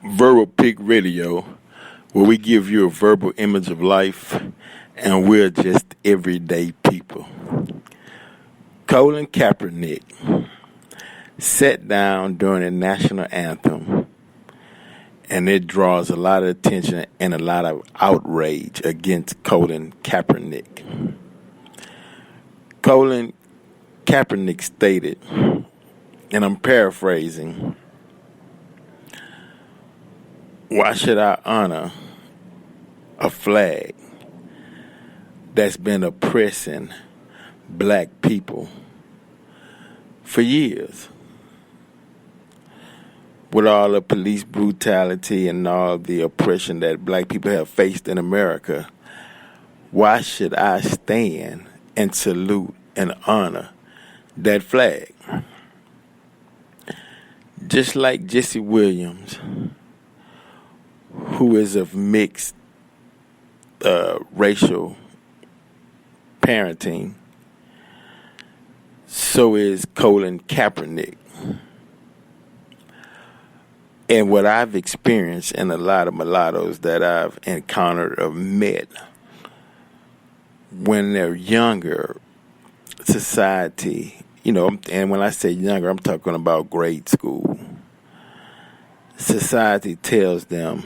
Verbal Pig Radio, where we give you a verbal image of life, and we're just everyday people. Colin Kaepernick sat down during the national anthem, and it draws a lot of attention and a lot of outrage against Colin Kaepernick. Colin Kaepernick stated, and I'm paraphrasing, "Why should I honor a flag that's been oppressing black people for years? With all the police brutality and all the oppression that black people have faced in America, why should I stand and salute and honor that flag?" Just like Jesse Williams, who is of mixed racial parenting, so is Colin Kaepernick. And what I've experienced and a lot of mulattoes that I've encountered or met, when they're younger, society, and when I say younger, I'm talking about grade school. Society tells them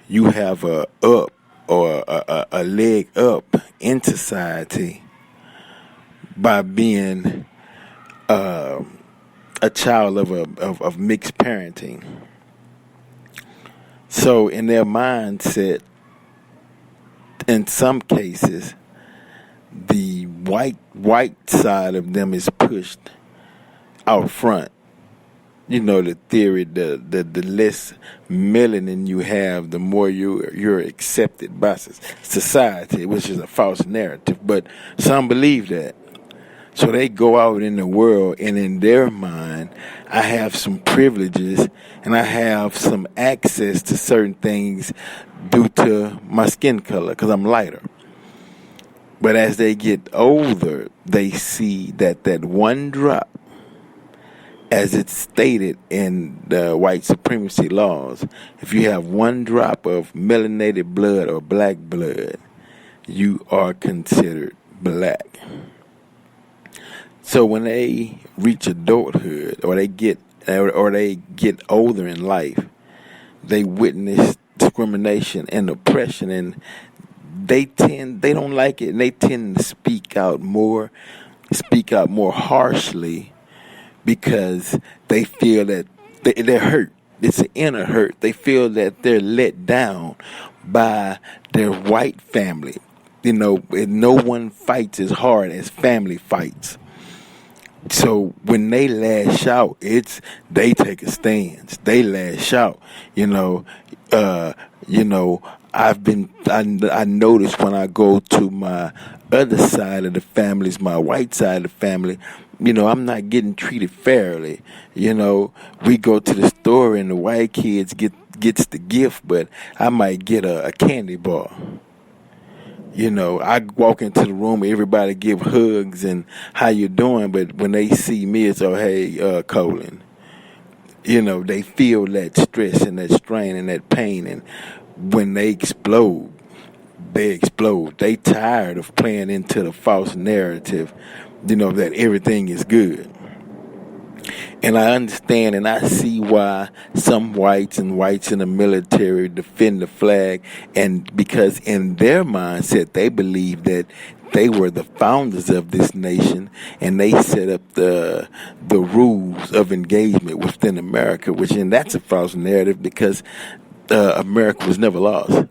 you have a up or a leg up in society by being a child of mixed parenting. So in their mindset, in some cases, the white side of them is pushed out front. The theory, the less melanin you have, the more you're accepted by society, which is a false narrative. But some believe that. So they go out in the world, and in their mind, I have some privileges, and I have some access to certain things due to my skin color, because I'm lighter. But as they get older, they see that one drop, as it's stated in the white supremacy laws, if you have one drop of melanated blood or black blood, you are considered black. So when they reach adulthood, or they get older in life, they witness discrimination and oppression, and they don't like it, and they tend to speak out more harshly, because they feel that they're hurt. It's an inner hurt. They feel that they're let down by their white family. No one fights as hard as family fights. So when they lash out, they take a stance. They lash out. I notice when I go to my other side of the family, my white side of the family, I'm not getting treated fairly. We go to the store and the white kids gets the gift, but I might get a candy bar. I walk into the room, everybody give hugs and how you doing, but when they see me, it's, "Oh, hey, Colin." They feel that stress and that strain and that pain, and when they explode, they explode. They tired of playing into the false narrative, that everything is good. And I understand and I see why some whites in the military defend the flag, and because in their mindset they believe that they were the founders of this nation, and they set up the rules of engagement within America, and that's a false narrative, because America was never lost.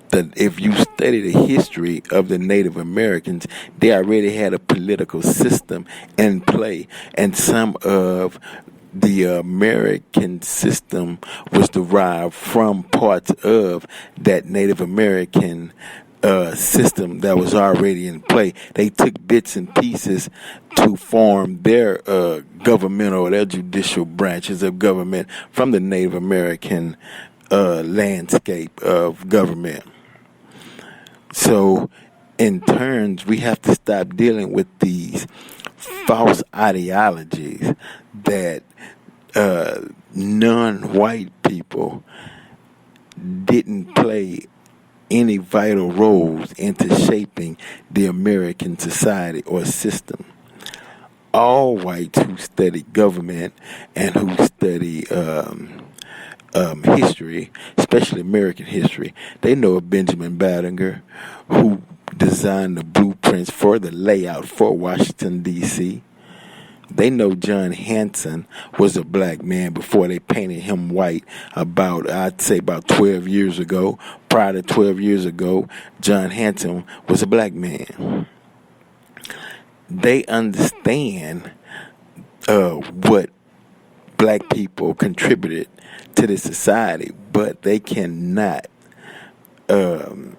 That if you study the history of the Native Americans, they already had a political system in play, and some of the American system was derived from parts of that Native American system that was already in play. They took bits and pieces to form their governmental or their judicial branches of government from the Native American landscape of government. So, in turns, we have to stop dealing with these false ideologies that non-white people didn't play any vital roles into shaping the American society or system. All whites who study government and who study history, especially American history, they know of Benjamin Battinger, who designed the blueprints for the layout for Washington, D.C. They know John Hanson was a black man before they painted him white I'd say about 12 years ago. Prior to 12 years ago, John Hanson was a black man. They understand what black people contributed to the society, but they cannot tell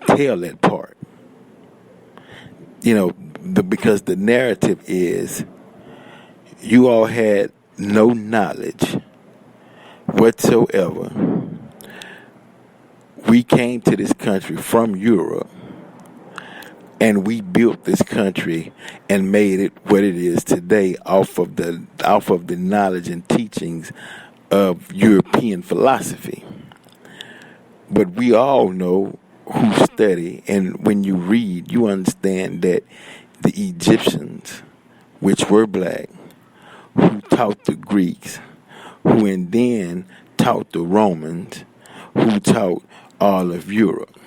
that part. Because the narrative is you all had no knowledge whatsoever. We came to this country from Europe, and we built this country and made it what it is today off of the knowledge and teachings of European philosophy. But we all know who study, and when you read, you understand that the Egyptians, which were black, who taught the Greeks, who and then taught the Romans, who taught all of Europe.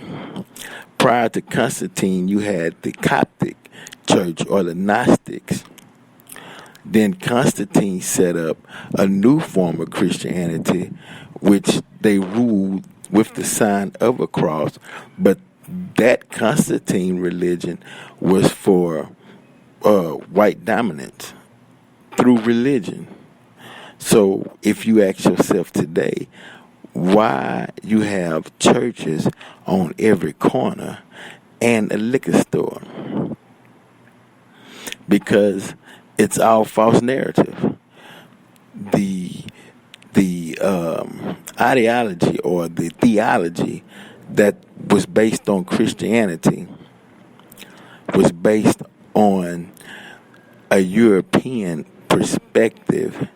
Prior to Constantine, you had the Coptic church or the Gnostics. Then Constantine set up a new form of Christianity, which they ruled with the sign of a cross, but that Constantine religion was for white dominance through religion. So if you ask yourself today, why you have churches on every corner and a liquor store? Because it's all false narrative. The ideology or the theology that was based on Christianity was based on a European perspective.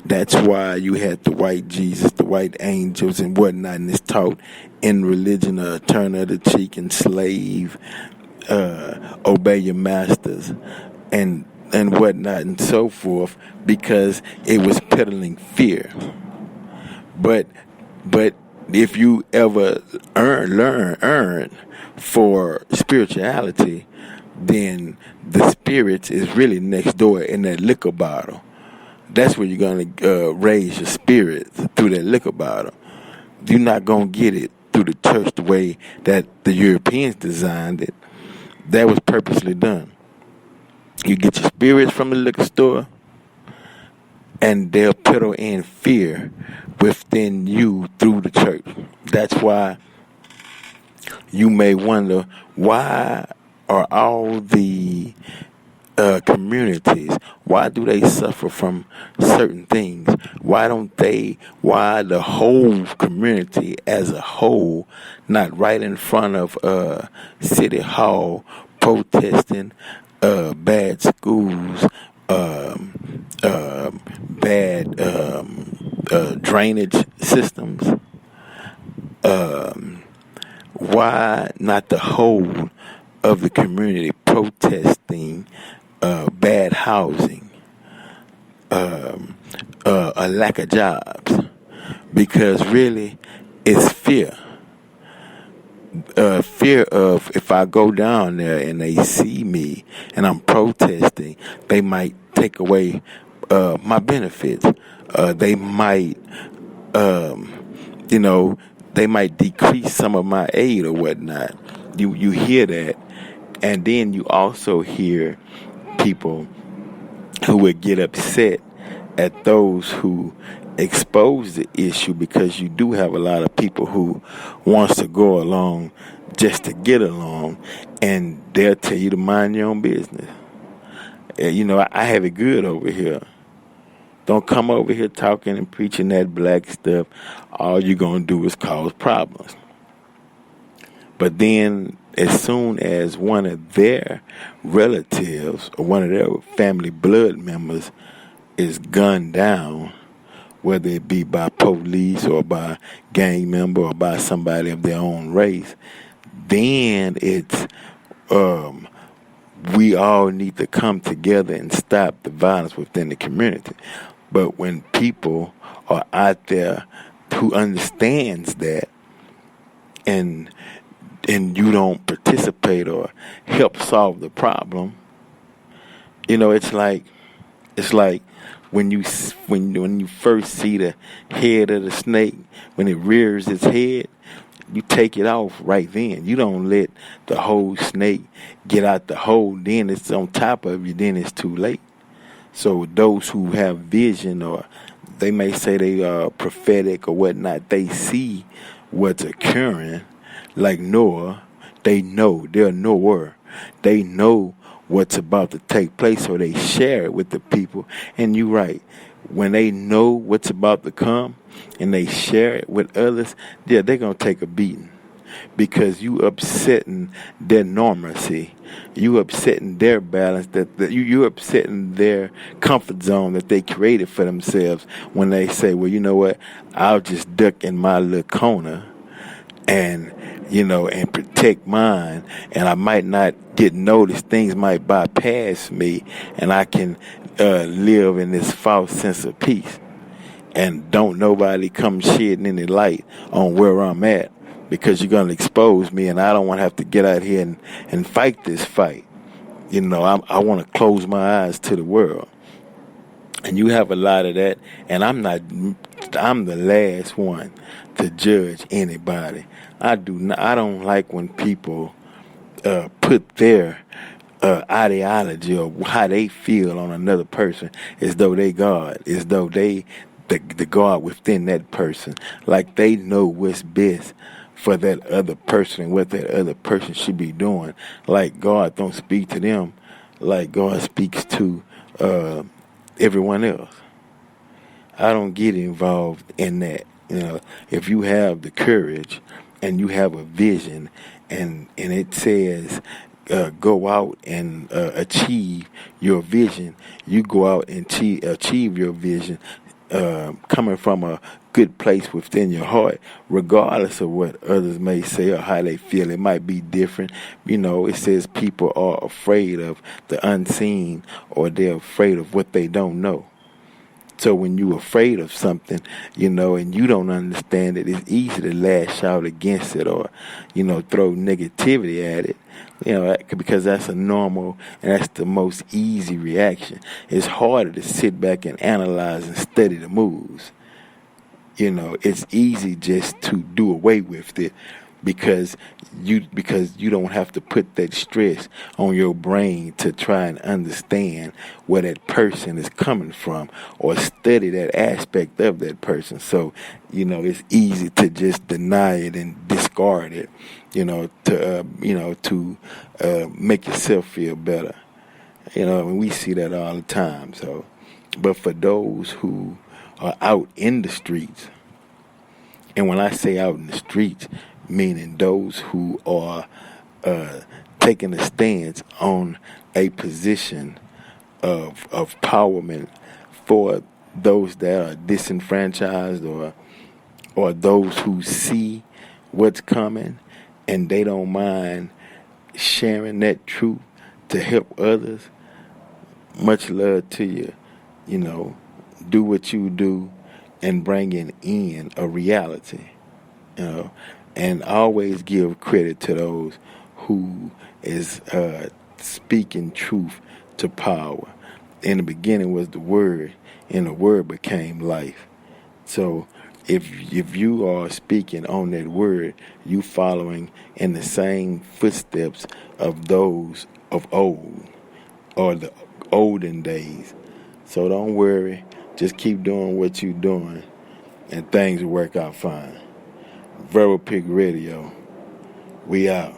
That's why you had the white Jesus, the white angels and whatnot, and it's taught in religion, turn of the cheek, enslave, obey your masters, and whatnot and so forth, because it was peddling fear. But if you ever earn for spirituality, then the spirits is really next door in that liquor bottle. That's where you're going to raise your spirit, through that liquor bottle. You're not going to get it through the church the way that the Europeans designed it. That was purposely done. You get your spirits from the liquor store, and they'll peddle in fear within you through the church. That's why you may wonder, why are all the communities, why do they suffer from certain things? Why the whole community as a whole not right in front of City Hall protesting bad schools, bad drainage systems? Why not the whole of the community protesting bad housing, a lack of jobs? Because really, it's fear. Fear of, if I go down there and they see me and I'm protesting, they might take away my benefits. They might, they might decrease some of my aid or whatnot. You hear that, and then you also hear people who would get upset at those who expose the issue, because you do have a lot of people who wants to go along just to get along, and they'll tell you to mind your own business. I have it good over here. Don't come over here talking and preaching that black stuff. All you're going to do is cause problems. But then as soon as one of their relatives or one of their family blood members is gunned down, whether it be by police or by gang member or by somebody of their own race, then it's we all need to come together and stop the violence within the community. But when people are out there who understands that, and you don't participate or help solve the problem, it's like when you first see the head of the snake, when it rears its head, you take it off right then. You don't let the whole snake get out the hole. Then it's on top of you. Then it's too late. So those who have vision, or they may say they are prophetic or whatnot, they see what's occurring. Like Noah, they know. They're knower. They know what's about to take place, so they share it with the people. And you're right. When they know what's about to come and they share it with others, they're going to take a beating, because you upsetting their normalcy. You upsetting their balance, you upsetting their comfort zone that they created for themselves when they say, well, you know what, I'll just duck in my little corner and protect mine, and I might not get noticed. Things might bypass me, and I can live in this false sense of peace, and don't nobody come shedding any light on where I'm at, because you're going to expose me, and I don't want to have to get out here and fight this fight. I want to close my eyes to the world. And you have a lot of that, and I'm the last one to judge anybody. I don't like when people put their ideology or how they feel on another person as though they God, as though they the God within that person, like they know what's best for that other person and what that other person should be doing. Like God don't speak to them like God speaks to everyone else. I don't get involved in that. If you have the courage and you have a vision, and it says go out and achieve your vision, you go out and achieve your vision, coming from a good place within your heart, regardless of what others may say or how they feel. It might be different. It says people are afraid of the unseen, or they're afraid of what they don't know. So when you're afraid of something, and you don't understand it, it's easy to lash out against it, or, throw negativity at it, because that's a normal, and that's the most easy reaction. It's harder to sit back and analyze and study the moves. It's easy just to do away with it, because you don't have to put that stress on your brain to try and understand where that person is coming from, or study that aspect of that person. So, it's easy to just deny it and discard it, to make yourself feel better. And we see that all the time. So, but for those who are out in the streets, and when I say out in the streets, meaning those who are taking a stance on a position of empowerment for those that are disenfranchised, or those who see what's coming and they don't mind sharing that truth to help others. Much love to you. Do what you do and bringing in a reality. And always give credit to those who is speaking truth to power. In the beginning was the Word, and the Word became life. So if you are speaking on that Word, you following in the same footsteps of those of old, or the olden days. So don't worry. Just keep doing what you're doing, and things will work out fine. Verbal Pig Radio. We out.